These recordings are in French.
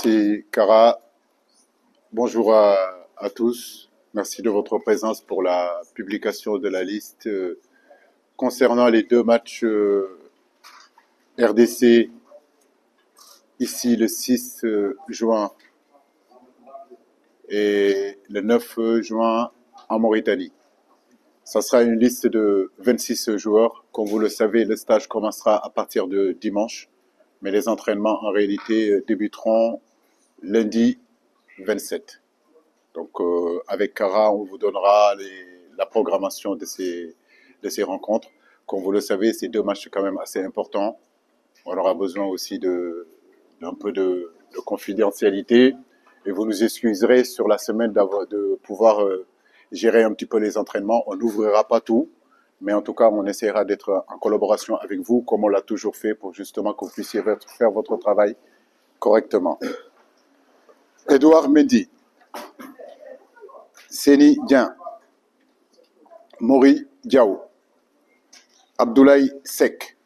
Merci, Cara. Bonjour à tous. Merci de votre présence pour la publication de la liste concernant les deux matchs RDC ici le 6 juin et le 9 juin en Mauritanie. Ça sera une liste de 26 joueurs. Comme vous le savez, le stage commencera à partir de dimanche, mais les entraînements en réalité débuteront lundi 27. Donc avec Cara, on vous donnera la programmation de ces rencontres. Comme vous le savez, c'est deux matchs quand même assez importants. On aura besoin aussi d'un peu de confidentialité. Et vous nous excuserez sur la semaine de pouvoir gérer un petit peu les entraînements. On n'ouvrira pas tout, mais en tout cas, on essaiera d'être en collaboration avec vous, comme on l'a toujours fait, pour justement que vous puissiez faire votre travail correctement. Edouard Mendy, Seni Dian, Mori Diaw, Abdoulaye Seck,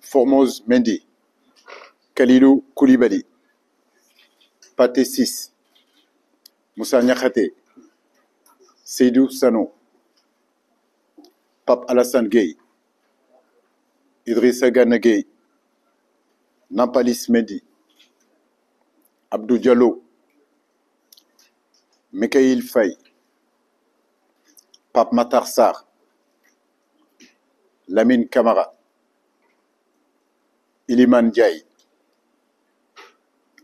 Formose Mendy, Kalilou Koulibaly, Pathé Ciss, Moussa Niakhaté, Seydou Sano, Pape Alassane Gueye, Idrissa Gana Gueye, Nampalis Mendy, Abdou Diallo, Mikaïl Faye, Pape Matar Sarr, Lamine Camara, Iliman Ndiaye,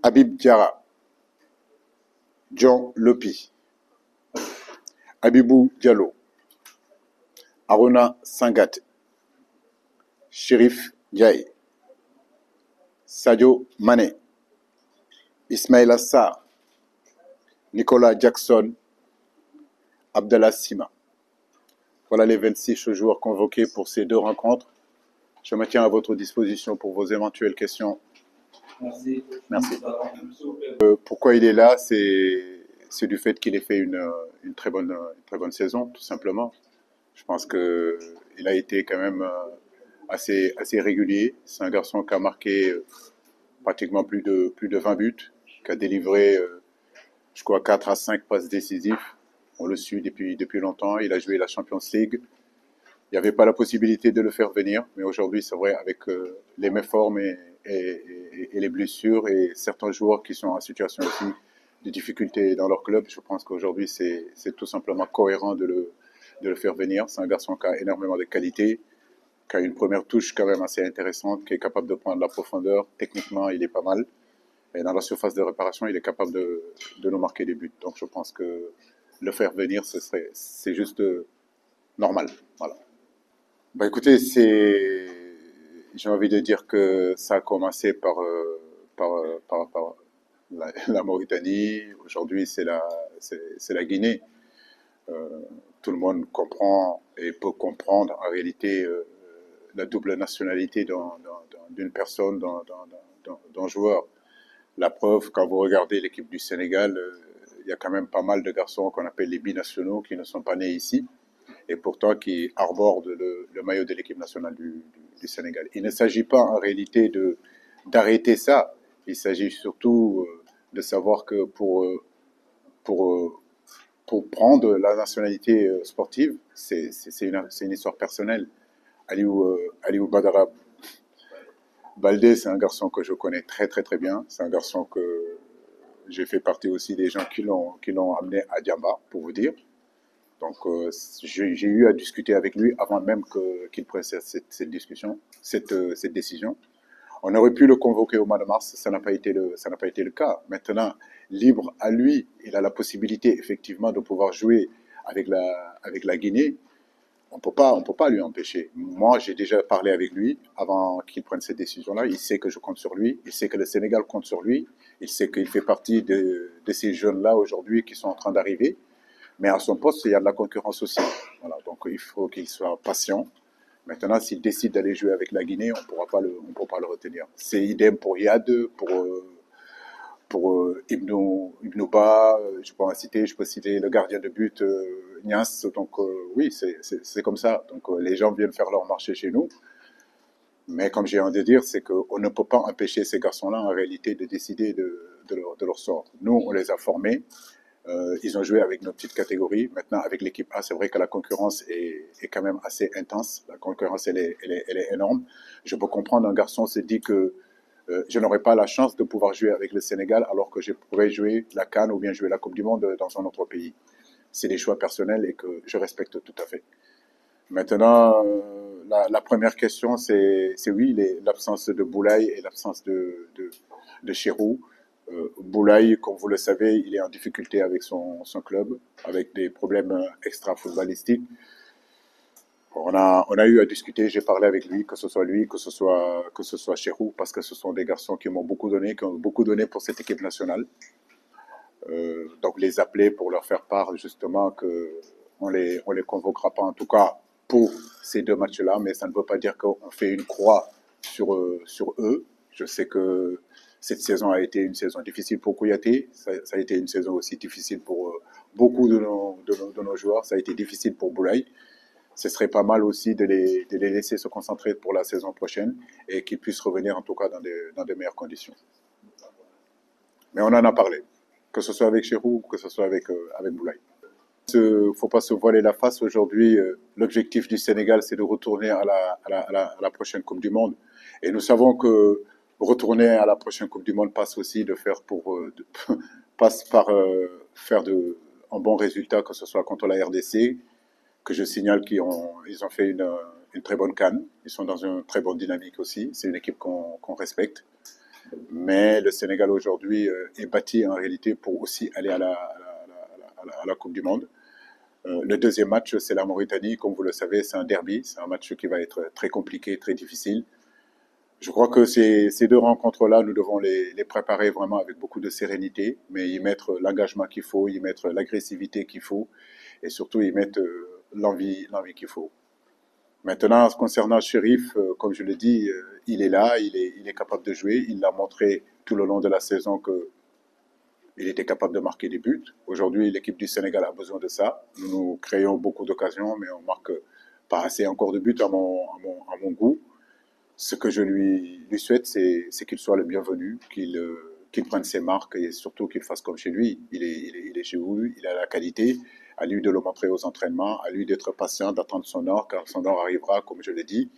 Habib Diarra, John Lopi, Abibou Diallo, Aruna Sangat, Chérif Ndiaye, Sadio Mané, Ismaïla Sarr, Nicolas Jackson, Abdallah Sima. Voilà les 26 joueurs convoqués pour ces deux rencontres. Je me tiens à votre disposition pour vos éventuelles questions. Merci. Merci. Pourquoi il est là, c'est du fait qu'il ait fait une très bonne saison, tout simplement. Je pense qu'il a été quand même assez régulier. C'est un garçon qui a marqué pratiquement plus de 20 buts, qui a délivré, je crois, 4 à 5 passes décisives. On le suit depuis longtemps. Il a joué la Champions League. Il n'y avait pas la possibilité de le faire venir, mais aujourd'hui, c'est vrai, avec les méformes et les blessures et certains joueurs qui sont en situation aussi de difficulté dans leur club, je pense qu'aujourd'hui, c'est tout simplement cohérent de le faire venir. C'est un garçon qui a énormément de qualité, qui a une première touche quand même assez intéressante, qui est capable de prendre la profondeur. Techniquement, il est pas mal. Et dans la surface de réparation, il est capable de nous marquer des buts. Donc je pense que le faire venir, c'est juste normal. Voilà. Bah écoutez, j'ai envie de dire que ça a commencé par la Mauritanie. Aujourd'hui, c'est la Guinée. Euh, Tout le monde comprend et peut comprendre en réalité la double nationalité d'une personne, d'un joueur. La preuve, quand vous regardez l'équipe du Sénégal, il y a quand même pas mal de garçons qu'on appelle les binationaux qui ne sont pas nés ici et pourtant qui arborent le maillot de l'équipe nationale du Sénégal. Il ne s'agit pas en réalité d'arrêter ça. Il s'agit surtout de savoir que pour prendre la nationalité sportive, c'est une histoire personnelle. Aliou Badara Baldé, c'est un garçon que je connais très très très bien. C'est un garçon que j'ai fait partie aussi des gens qui l'ont amené à Diamba, pour vous dire. Donc j'ai eu à discuter avec lui avant même qu'il prenne cette discussion, cette décision. On aurait pu le convoquer au mois de mars, ça n'a pas été le cas. Maintenant, libre à lui, il a la possibilité effectivement de pouvoir jouer avec la Guinée. On peut pas lui empêcher. Moi, j'ai déjà parlé avec lui avant qu'il prenne cette décision-là. Il sait que je compte sur lui. Il sait que le Sénégal compte sur lui. Il sait qu'il fait partie de ces jeunes-là aujourd'hui qui sont en train d'arriver. Mais à son poste, il y a de la concurrence aussi. Voilà, donc il faut qu'il soit patient. Maintenant, s'il décide d'aller jouer avec la Guinée, on pourra pas le retenir. C'est idem pour Yad, pour Ibn Ba, je peux citer le gardien de but Nias. Donc oui, c'est comme ça. Donc les gens viennent faire leur marché chez nous. Mais comme j'ai envie de dire, c'est qu'on ne peut pas empêcher ces garçons-là en réalité de décider de de leur sort. Nous, on les a formés. Ils ont joué avec nos petites catégories. Maintenant, avec l'équipe A, c'est vrai que la concurrence est quand même assez intense. La concurrence, elle est énorme. Je peux comprendre, un garçon s'est dit que je n'aurais pas la chance de pouvoir jouer avec le Sénégal alors que je pourrais jouer la CAN ou bien jouer la Coupe du Monde dans un autre pays. C'est des choix personnels et que je respecte tout à fait. Maintenant, la première question, c'est oui, l'absence de Boulaye et l'absence de Chirou. Boulaye, comme vous le savez, il est en difficulté avec son club, avec des problèmes extra-footballistiques. On a eu à discuter, j'ai parlé avec lui, que ce soit Chirou, parce que ce sont des garçons qui m'ont beaucoup donné, qui ont beaucoup donné pour cette équipe nationale. Donc les appeler pour leur faire part justement que on les convoquera pas en tout cas pour ces deux matchs-là, mais ça ne veut pas dire qu'on fait une croix sur eux. Je sais que cette saison a été une saison difficile pour Kouyaté, ça a été une saison aussi difficile pour beaucoup de nos joueurs, ça a été difficile pour Boulaye. Ce serait pas mal aussi de les laisser se concentrer pour la saison prochaine et qu'ils puissent revenir en tout cas dans de meilleures conditions. Mais on en a parlé, que ce soit avec Chirou ou que ce soit avec Boulaye. Il ne faut pas se voiler la face. Aujourd'hui, l'objectif du Sénégal, c'est de retourner à la prochaine Coupe du Monde. Et nous savons que retourner à la prochaine Coupe du Monde passe aussi passe par faire un bon résultat, que ce soit contre la RDC, que je signale qu'ils ont fait une très bonne CAN. Ils sont dans une très bonne dynamique aussi. C'est une équipe qu'on respecte. Mais le Sénégal aujourd'hui est bâti en réalité pour aussi aller à la Coupe du Monde. Le deuxième match, c'est la Mauritanie. Comme vous le savez, c'est un derby. C'est un match qui va être très compliqué, très difficile. Je crois que ces deux rencontres-là, nous devons les préparer vraiment avec beaucoup de sérénité, mais y mettre l'engagement qu'il faut, y mettre l'agressivité qu'il faut, et surtout y mettre l'envie qu'il faut. Maintenant, concernant Chérif, comme je l'ai dit, il est là, il est capable de jouer. Il l'a montré tout le long de la saison qu'il était capable de marquer des buts. Aujourd'hui, l'équipe du Sénégal a besoin de ça. Nous créons beaucoup d'occasions, mais on marque pas assez encore de buts à mon goût. Ce que je lui souhaite, c'est qu'il soit le bienvenu, qu'il prenne ses marques et surtout qu'il fasse comme chez lui. Il est chez lui, il a la qualité. À lui de le montrer aux entraînements, à lui d'être patient, d'attendre son heure, car son heure arrivera, comme je l'ai dit,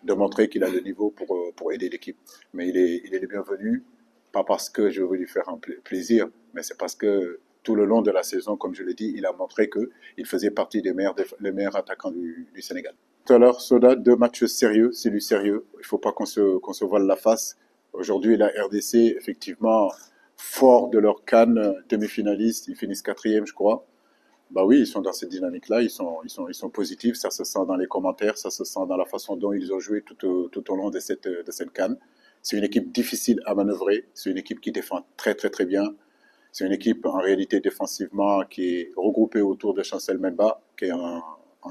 de montrer qu'il a le niveau pour aider l'équipe. Mais il est le bienvenu, pas parce que je veux lui faire un plaisir, mais c'est parce que tout le long de la saison, comme je l'ai dit, il a montré qu'il faisait partie des meilleurs attaquants du Sénégal. Tout à l'heure, Soda, deux matchs sérieux, c'est du sérieux. Il ne faut pas qu'on se voile la face. Aujourd'hui, la RDC, effectivement, fort de leur CAN, demi-finaliste, ils finissent quatrième, je crois. Bah oui, ils sont dans cette dynamique-là, ils sont positifs, ça se sent dans les commentaires, ça se sent dans la façon dont ils ont joué tout au long de cette CAN. C'est une équipe difficile à manœuvrer, c'est une équipe qui défend très très très bien. C'est une équipe en réalité défensivement qui est regroupée autour de Chancel Memba, qui est un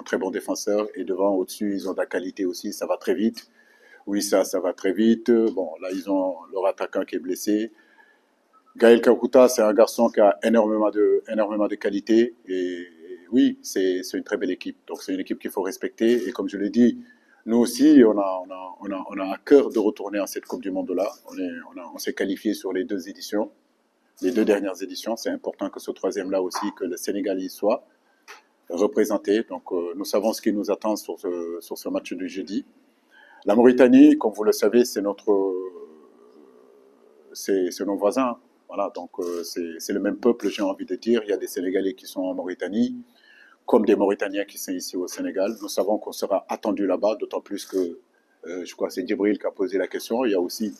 très bon défenseur. Et devant, au-dessus, ils ont de la qualité aussi, ça va très vite. Oui, ça va très vite. Bon, là, ils ont leur attaquant qui est blessé. Gaël Kakuta, c'est un garçon qui a énormément de qualité. Et oui, c'est une très belle équipe. Donc, c'est une équipe qu'il faut respecter. Et comme je l'ai dit, nous aussi, on a à cœur de retourner à cette Coupe du Monde-là. On s'est qualifié sur les deux éditions. Les deux dernières éditions, c'est important que ce troisième-là aussi, que le Sénégal y soit représenté. Donc, nous savons ce qui nous attend sur ce match du jeudi. La Mauritanie, comme vous le savez, c'est nos voisins. Voilà, donc c'est le même peuple, j'ai envie de dire. Il y a des Sénégalais qui sont en Mauritanie, comme des Mauritaniens qui sont ici au Sénégal. Nous savons qu'on sera attendu là-bas, d'autant plus que je crois que c'est Djibril qui a posé la question. Il y a aussi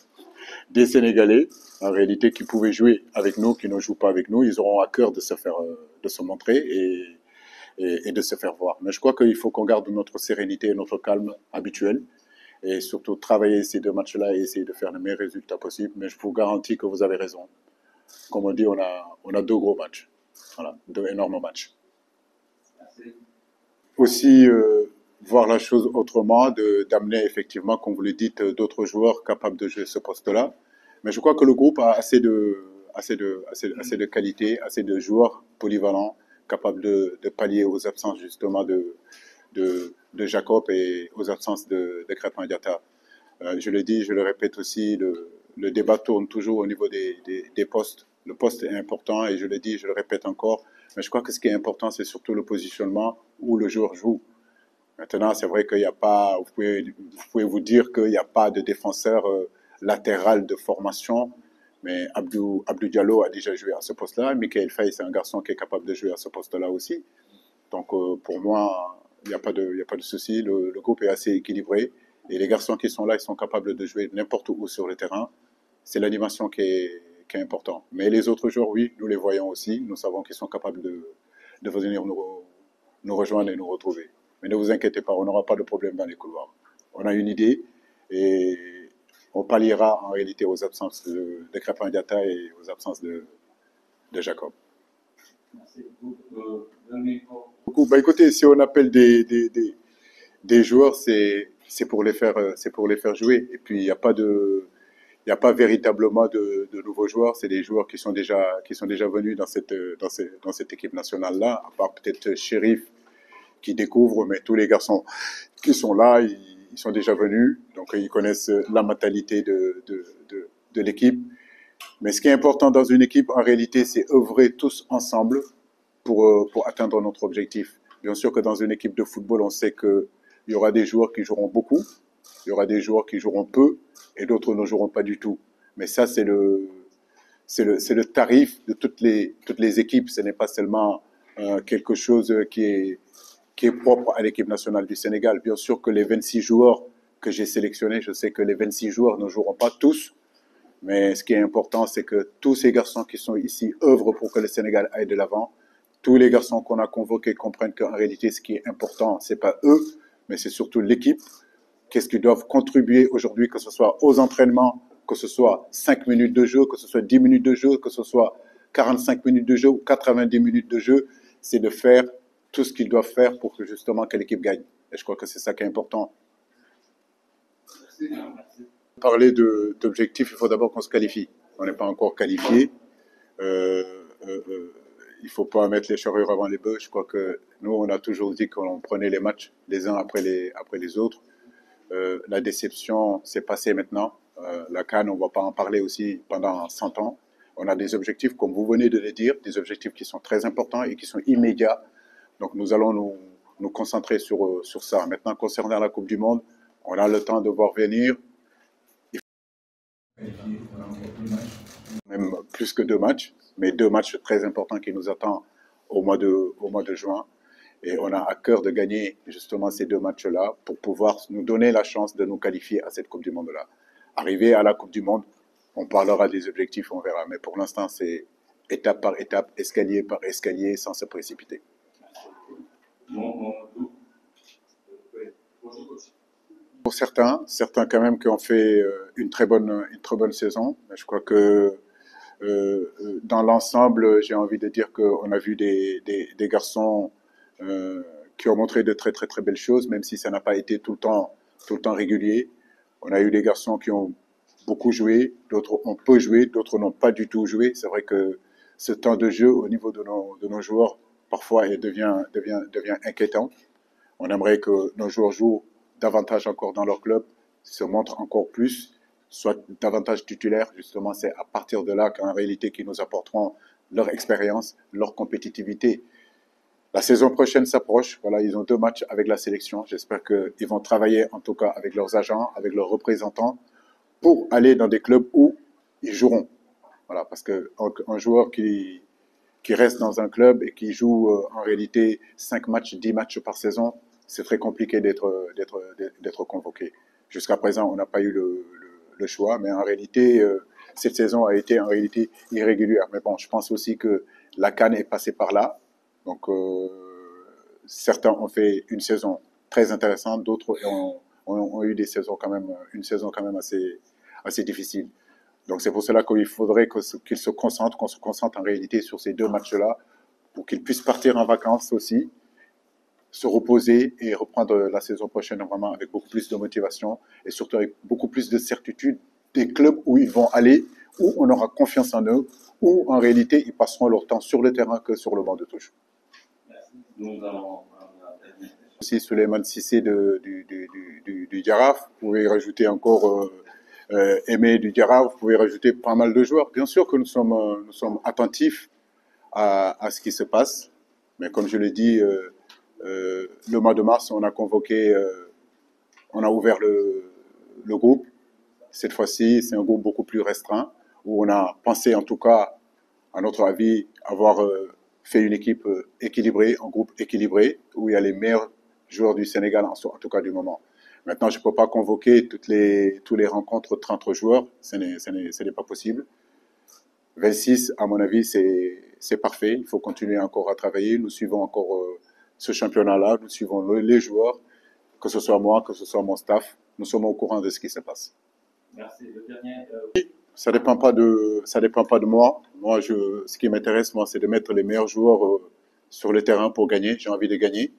des Sénégalais, en réalité, qui pouvaient jouer avec nous, qui ne jouent pas avec nous. Ils auront à cœur de se montrer et de se faire voir. Mais je crois qu'il faut qu'on garde notre sérénité et notre calme habituel et surtout travailler ces deux matchs-là et essayer de faire le meilleur résultat possible. Mais je vous garantis que vous avez raison. Comme on dit, on a deux gros matchs. Voilà, deux énormes matchs. Aussi, voir la chose autrement, d'amener effectivement, comme vous le dites, d'autres joueurs capables de jouer ce poste-là. Mais je crois que le groupe a assez de qualité, assez de joueurs polyvalents, capables de pallier aux absences justement de Jacob et aux absences de Crépin Diatta. Je le dis, je le répète aussi, le débat tourne toujours au niveau des postes. Le poste est important et je le dis, je le répète encore. Mais je crois que ce qui est important, c'est surtout le positionnement où le joueur joue. Maintenant, c'est vrai qu'il n'y a pas, vous pouvez vous dire qu'il n'y a pas de défenseur latéral de formation, mais Abdou Diallo a déjà joué à ce poste-là. Michael Faye, c'est un garçon qui est capable de jouer à ce poste-là aussi. Donc, pour moi, il y a pas de souci. Le groupe est assez équilibré. Et les garçons qui sont là, ils sont capables de jouer n'importe où sur le terrain. C'est l'animation qui est importante. Mais les autres joueurs, oui, nous les voyons aussi. Nous savons qu'ils sont capables de venir nous rejoindre et nous retrouver. Mais ne vous inquiétez pas, on n'aura pas de problème dans les couloirs. On a une idée et on palliera en réalité aux absences de Crépin Diatta et aux absences de Jacob. Merci beaucoup. Bah, écoutez, si on appelle des joueurs, c'est pour les faire jouer. Et puis, il n'y a pas véritablement de nouveaux joueurs. C'est des joueurs qui sont déjà venus dans cette équipe nationale-là, à part peut-être Sheriff qui découvre, mais tous les garçons qui sont là, ils sont déjà venus, donc ils connaissent la mentalité de l'équipe. Mais ce qui est important dans une équipe, en réalité, c'est œuvrer tous ensemble pour atteindre notre objectif. Bien sûr que dans une équipe de football, on sait qu'il y aura des joueurs qui joueront beaucoup, il y aura des joueurs qui joueront peu, et d'autres ne joueront pas du tout. Mais ça, c'est le tarif de toutes les équipes. Ce n'est pas seulement quelque chose qui est propre à l'équipe nationale du Sénégal. Bien sûr que les 26 joueurs que j'ai sélectionnés, je sais que les 26 joueurs ne joueront pas tous, mais ce qui est important, c'est que tous ces garçons qui sont ici œuvrent pour que le Sénégal aille de l'avant. Tous les garçons qu'on a convoqués comprennent qu'en réalité, ce qui est important, c'est pas eux, mais c'est surtout l'équipe. Qu'est-ce qu'ils doivent contribuer aujourd'hui, que ce soit aux entraînements, que ce soit 5 minutes de jeu, que ce soit 10 minutes de jeu, que ce soit 45 minutes de jeu ou 90 minutes de jeu, c'est de faire tout ce qu'ils doivent faire pour que justement que l'équipe gagne. Et je crois que c'est ça qui est important. Parler d'objectifs, il faut d'abord qu'on se qualifie. On n'est pas encore qualifié. Euh, il ne faut pas mettre les charrues avant les bœufs. Je crois que nous, on a toujours dit qu'on prenait les matchs les uns après les autres. La déception s'est passée maintenant. La CAN, on ne va pas en parler aussi pendant 100 ans. On a des objectifs, comme vous venez de le dire, des objectifs qui sont très importants et qui sont immédiats. Donc nous allons nous concentrer sur ça. Maintenant, concernant la Coupe du Monde, on a le temps de voir venir. Même plus que 2 matchs, mais 2 matchs très importants qui nous attendent au mois de juin. Et on a à cœur de gagner justement ces 2 matchs-là pour pouvoir nous donner la chance de nous qualifier à cette Coupe du Monde-là. Arrivé à la Coupe du Monde, on parlera des objectifs, on verra. Mais pour l'instant, c'est étape par étape, escalier par escalier, sans se précipiter. Pour certains quand même qui ont fait une très bonne saison. Je crois que dans l'ensemble, j'ai envie de dire qu'on a vu des garçons qui ont montré de très très très belles choses, même si ça n'a pas été tout le temps régulier. On a eu des garçons qui ont beaucoup joué, d'autres ont peu joué, d'autres n'ont pas du tout joué. C'est vrai que ce temps de jeu au niveau de nos joueurs, parfois, il devient inquiétant. On aimerait que nos joueurs jouent davantage encore dans leur club, se montrent encore plus, soient davantage titulaires. Justement, c'est à partir de là qu'en réalité, qu'ils nous apporteront leur expérience, leur compétitivité. La saison prochaine s'approche. Voilà, ils ont 2 matchs avec la sélection. J'espère qu'ils vont travailler, en tout cas, avec leurs agents, avec leurs représentants, pour aller dans des clubs où ils joueront. Voilà, parce qu'un joueur qui reste dans un club et qui joue en réalité 5 matchs, 10 matchs par saison, c'est très compliqué d'être convoqué. Jusqu'à présent, on n'a pas eu le choix, mais en réalité, cette saison a été en réalité irrégulière. Mais bon, je pense aussi que la CAN est passée par là. Donc, certains ont fait une saison très intéressante, d'autres ont eu une saison quand même assez difficile. Donc c'est pour cela qu'il faudrait qu'on se concentre en réalité sur ces 2 matchs-là, pour qu'ils puissent partir en vacances aussi, se reposer et reprendre la saison prochaine vraiment avec beaucoup plus de motivation et surtout avec beaucoup plus de certitude des clubs où ils vont aller, où on aura confiance en eux, où en réalité ils passeront leur temps sur le terrain que sur le banc de touche. Aussi Souleymane Cissé du Jaraaf, vous pouvez rajouter encore Aimé du Diarra, vous pouvez rajouter pas mal de joueurs. Bien sûr que nous sommes attentifs à ce qui se passe, mais comme je l'ai dit, le mois de mars, on a convoqué, on a ouvert le groupe. Cette fois-ci, c'est un groupe beaucoup plus restreint, où on a pensé, en tout cas, à notre avis, avoir fait une équipe équilibrée, un groupe équilibré, où il y a les meilleurs joueurs du Sénégal, en tout cas du moment. Maintenant, je ne peux pas convoquer tous les rencontres 30 joueurs, ce n'est pas possible. 26, à mon avis, c'est parfait. Il faut continuer encore à travailler. Nous suivons encore ce championnat-là, nous suivons les joueurs, que ce soit moi, que ce soit mon staff. Nous sommes au courant de ce qui se passe. Merci. Le dernier. Ça dépend pas de moi. Moi, ce qui m'intéresse, moi, c'est de mettre les meilleurs joueurs sur le terrain pour gagner. J'ai envie de gagner.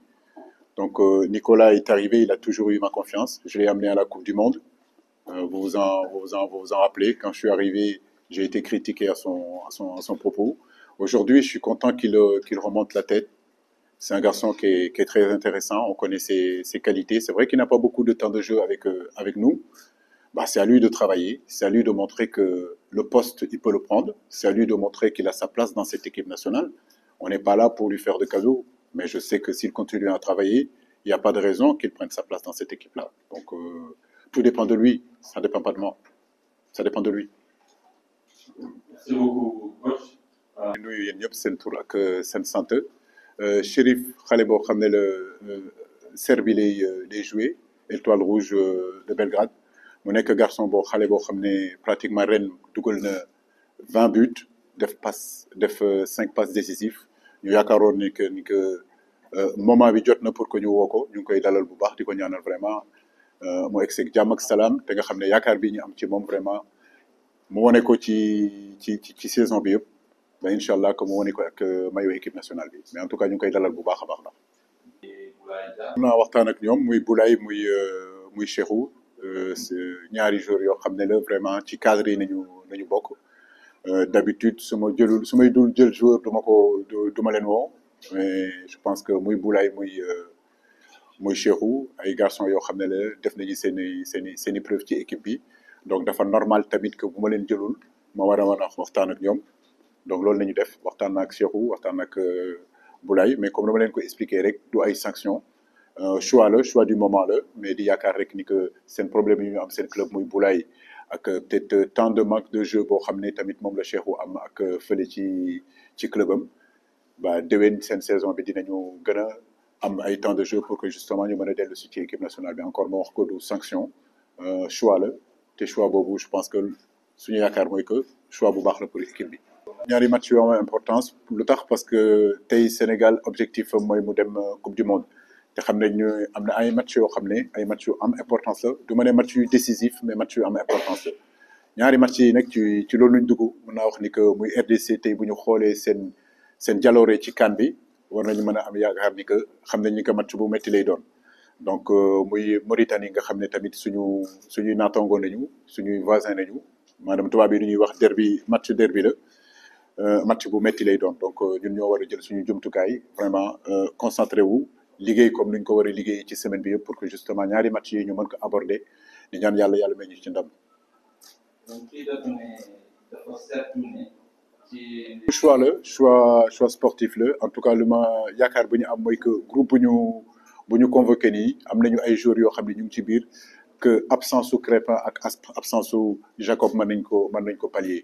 Donc, Nicolas est arrivé, il a toujours eu ma confiance. Je l'ai amené à la Coupe du Monde. Vous vous en rappelez. Quand je suis arrivé, j'ai été critiqué à son propos. Aujourd'hui, je suis content qu'il remonte la tête. C'est un garçon qui est très intéressant. On connaît ses qualités. C'est vrai qu'il n'a pas beaucoup de temps de jeu avec nous. Bah, c'est à lui de travailler, c'est à lui de montrer que le poste, il peut le prendre, c'est à lui de montrer qu'il a sa place dans cette équipe nationale. On n'est pas là pour lui faire de cadeaux, mais je sais que s'il continue à travailler, il n'y a pas de raison qu'il prenne sa place dans cette équipe-là. Donc, tout dépend de lui, ça ne dépend pas de moi. Ça dépend de lui. Merci beaucoup, coach. nuyu yéen ñëpp seen tur ak seen sant Chérif xale boo xam ne la Serbie lay joué Étoile Rouge de Belgrade mu nekk garçon boo xale boo xam ne pratiquement ren dugal na 20 buts def 5 passes décisives ñu yaakaaroon ni que moment bi jot na pour que ñu woo ko ñu ngi koy dalal bu baax di ko ñaanal vraiment mu egg seeg jàmm ak salaam te nga xam ne yaakaar bi ñu am ci moom vraiment mu wane ko ci saison bi yëpp ba incha allah que mu wane ko ak maillot équipe nationale bi mais en tout cas ñu ngi koy dalal bu baax a baax la. am naa waxtaan ak ñoom muy Boulaye muy Cheikhou ñaari joueurs yoo xam ne la vraiment ci cadre yi nañu bokk d'habitude su may dul jël joueur du ma leen woo mais je pense que muy Boulaye muy Cheikhou ay garçons yoo xam ne la def nañu seen i preuve ci équipe bi donc dafa normal tamit que bu ma leen jëlul ma war a waxtaan ak ñoom donc loolu la ñu def waxtaan ak Cheikhou waxtaan ak Boulaye mais comme dama leen ko expliquer rek du ay sanctions choix du moment la mais di yaakaar rek ni que seen problème yi ñu am seen club muy Boulaye ak peut-être tant de manque de jeu boo xam ne tamit moom la Cheikhou am ak fële ci clubam ba déwén seen saison bi dinañu gën a am ay temps de jeu pour que justement ñu mën a dellu si ci équipe nationale bi encore ma wax ko du sanction choix la te choix boobu je pense que suñu yaakaar mooy que choix bu baax la pour équipe bi. ñaari match yu am importance lu tax parce que tey Sénégal objectif mooy mu dem coupe du monde te xam nañ ñu am na ay match yoo xam ne ay match yu am importance la du ma ne match yu décisif mais match yu am importance la ñaari match yi nag ci loolu luñ dugg mën naa wax ni que muy RDC tey bu ñu xoolee seen jaloore ci CAN bi war nañu mën a am yaakaar ni que xam nañ ni que match bu métti lay doon donc muy Mauritanie nga xam ne tamit suñuy naataangoo nañu suñuy voisin nañu maanaam tubaab yi lu ñuy wax match derby la match bu métti lay doon donc ñun ñoo war a jël suñu jumtukaay vraiment concentré wu liggéey comme ni ñu ko war a liggéey ci semaine bi yëpp pour que justement ñaari match yi ñu mën ko aborder di ñaan yàlla may ñu ci ndam. donc kii dafa seetlu ne ci. choix sportif la en tout cas lu ma yaakaar bu ñu am mooy que groupe bu ñu convoqué nii am nañu ay joueurs yoo xam ne ñu ngi ci biir que absence su Crépin ak absence su Jacob mën nañ ko pallier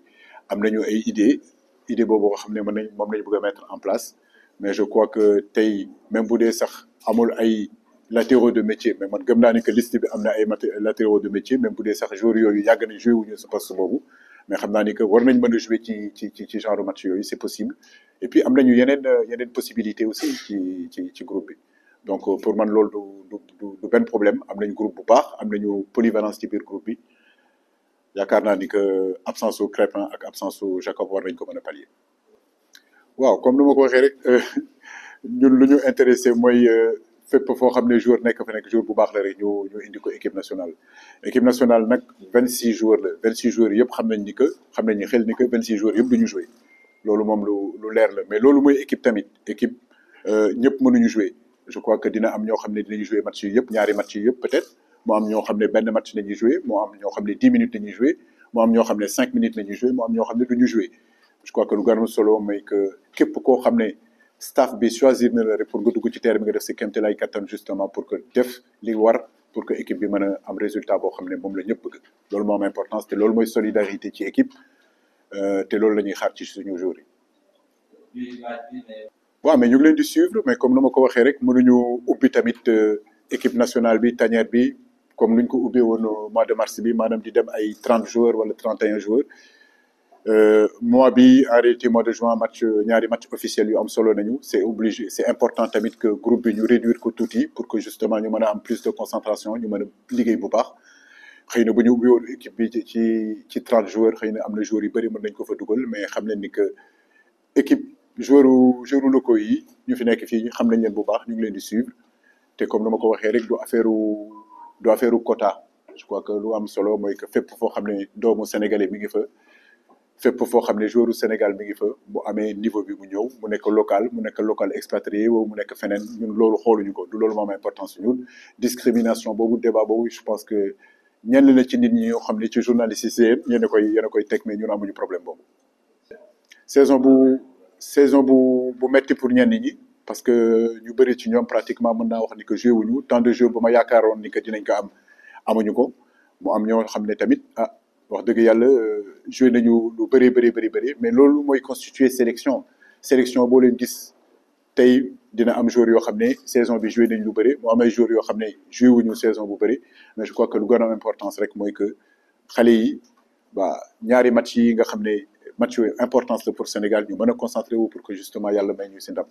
am nañu ay idée boobu nga xam ne moom lañu bëgg a mettre en place mais je crois que tey même bu dee sax amul ay latéraux de métier mais man gëm naa ni que liste bi am na ay latéraux de métier même bu dee sax joueurs yooyu yàgg nañ joué wuñu sa poste boobu mais xam naa ni que war nañ mën a jouer ci genre match yooyu c'est possible et puis am nañu yeneen possibilité aussi ci groupe bi donc pour man loolu du benn problème am nañ groupe bu baax am nañu polyvalence ci biir groupe bi yaakaar naa ni que absence su Crépin ak absence su Jacob war nañ ko mën a pallier waaw comme ni ma ko waxee rek ñun lu ñu intéressé mooy fépp foo xam ne joueur nekk fa nekk joueur bu baax la rek ñu indi ko équipe nationale nag 26 joueurs la 26 joueurs yëpp xam nañ ni xel ni que 26 joueurs yëpp duñu jouer loolu moom lu leer la mais loolu mooy équipe tamit ñëpp mënuñu jouer je crois que dina am ñoo xam ne dinañu jouer match yi yëpp ñaari match yi yëpp peut-être moo am ñoo xam ne benn match la ñuy joué moo am ñoo xam ne 10 minutes la ñuy joué moo am ñoo xam ne 5 minutes la ñuy joué moo am ñoo xam ne du ñu joué je crois que lu gën a solo mooy que képp koo xam ne staff bi choisir na la rek pour nga dugg ci terrain bi nga def si kéemtalaay kattan justement pour que def li war pour que équipe bi mën a am résultat boo xam ne moom la ñëpp bëgg loolu moo am importance te loolu mooy solidarité ci équipe te loolu la ñuy xaar ci suñu joueurs yi. waaw mais ñu ngi leen di suivre mais comme nu ma ko waxee rek mënuñu ubbi tamit équipe nationale bi tanière bi comme nuñ ko ubbee woon mois de mars bi maanaam di dem ay 30 joueurs wala 31 joueurs. mois bi en réalité mois de juin ñaari match officiel yu am solo nañu c'est obligé c'est important tamit que groupe bi ñu réduire ko tuuti pour que justement ñu mën a am plus de concentration ñu mën a liggéey bu baax xëy na bu ñu ubbi woon équipe bi ci 30 joueurs xëy na am na joueurs yu bëri mën nañ ko fa dugal mais xam leen ni que équipe joueurs locaux yi ñu fi nekk fii xam nañ leen bu baax ñu ngi leen di suivre te comme ni ma ko waxee rek du affaire quota je crois que lu am solo mooy que fépp foo xam ne doomu sénégalais mi ngi fa. fépp foo xam ne joueur Sénégal mi ngi fa bu amee niveau bi mu ñëw mu nekk local expatrié wala mu nekk feneen ñun loolu xooluñu ko du loolu moo am importance ñun discrimination boobu débat boobu je pense que ñenn la ci nit ñi yoo xam ne ci journaliste yi yéen a koy teg mais ñun amuñu problème boobu. saison bu metti pour ñenn ñi parce que ñu bëri ci ñoom pratiquement mën naa wax ni que joué wuñu temps de jeu bu ma yaakaaroon ni que dinañ ko am amuñu ko mu am ñoo xam ne tamit wax dëgg yàlla joué nañu lu bëri mais loolu mooy constituer sélection boo leen gis tey dina am joueur yoo xam ne saison bi joué nañ lu bëri mu am ay joueurs yoo xam ne joué wuñu saison bu bëri mais je crois que lu gën a am importance rek mooy que xale yi ñaari match yi nga xam ne match yooyu importance la pour Sénégal ñu mën a concentré wu pour que justement yàlla may ñu si ndam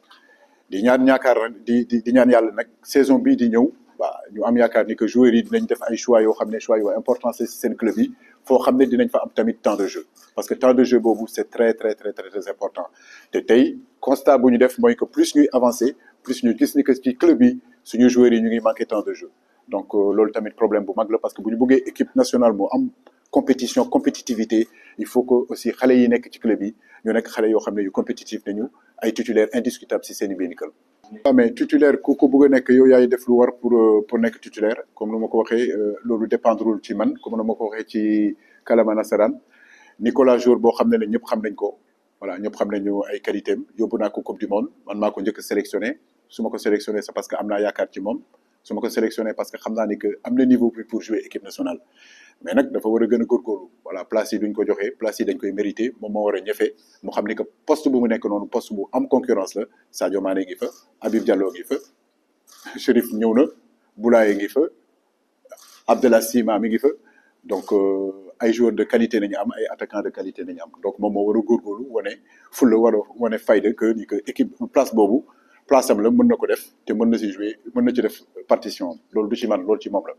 di ñaan yàlla nag saison bii di ñëw ñu am yaakaar ni que joueurs yi dinañ def ay choix yoo xam ne choix yoo importance si seen club yi foo xam ne dinañ fa am tamit temps de jeu parce que temps de jeu boobu c'est très important te tey constat bu ñu def mooy que plus ñuy avancer plus ñu gis ni que ci club yi suñu joueurs yi ñu ngi manqué temps de jeu donc loolu tamit problème bu mag la parce que bu ñu bëggee équipe nationale moo am compétitivité il faut que aussi xale yi nekk ci club yi ñu nekk xale yoo xam ne yu compétitif nañu ay titulaires indiscutables si seen i biir club. mais titulaire ku ko bëgg a nekk yow yaay def lu war pour nekk titulaire comme nu ma ko waxee loolu dépendrul ci man comme nu ma ko waxee ci kalama nasaraan Nicolas Jour boo xam ne ñëpp xam nañ ko voilà ñëpp xam nañu ay qualité am yóbbu naa ko coupe du monde man maa ko njëkk a sélectionné su ma ko sélectionné c'est parce que am naa yaakaar ci moom su ma ko sélectionné parce que xam naa ni que am na niveau bi pour jouer équipe nationale mais nag dafa war a gën a góorgóorlu voilà place yi duñ ko joxe place yi dañ koy mérité moom moo war a ñëfe mu xam ni que poste bu mu nekk noonu poste bu am concurrence la Sadio Mané ngi fa Habib Diallo ngi fa Chérif ñëw na Boulaye ngi fa Abdallah Sima mi ngi fa donc ay joueurs de qualité nañu am ay attaquants de qualité nañu am donc moom moo war a góorgóorlu wane fulla war a wane fayda que ni que équipe place boobu place am la mën na ko def te mën na si jouer mën na ci def partition loolu du ci man loolu ci moom la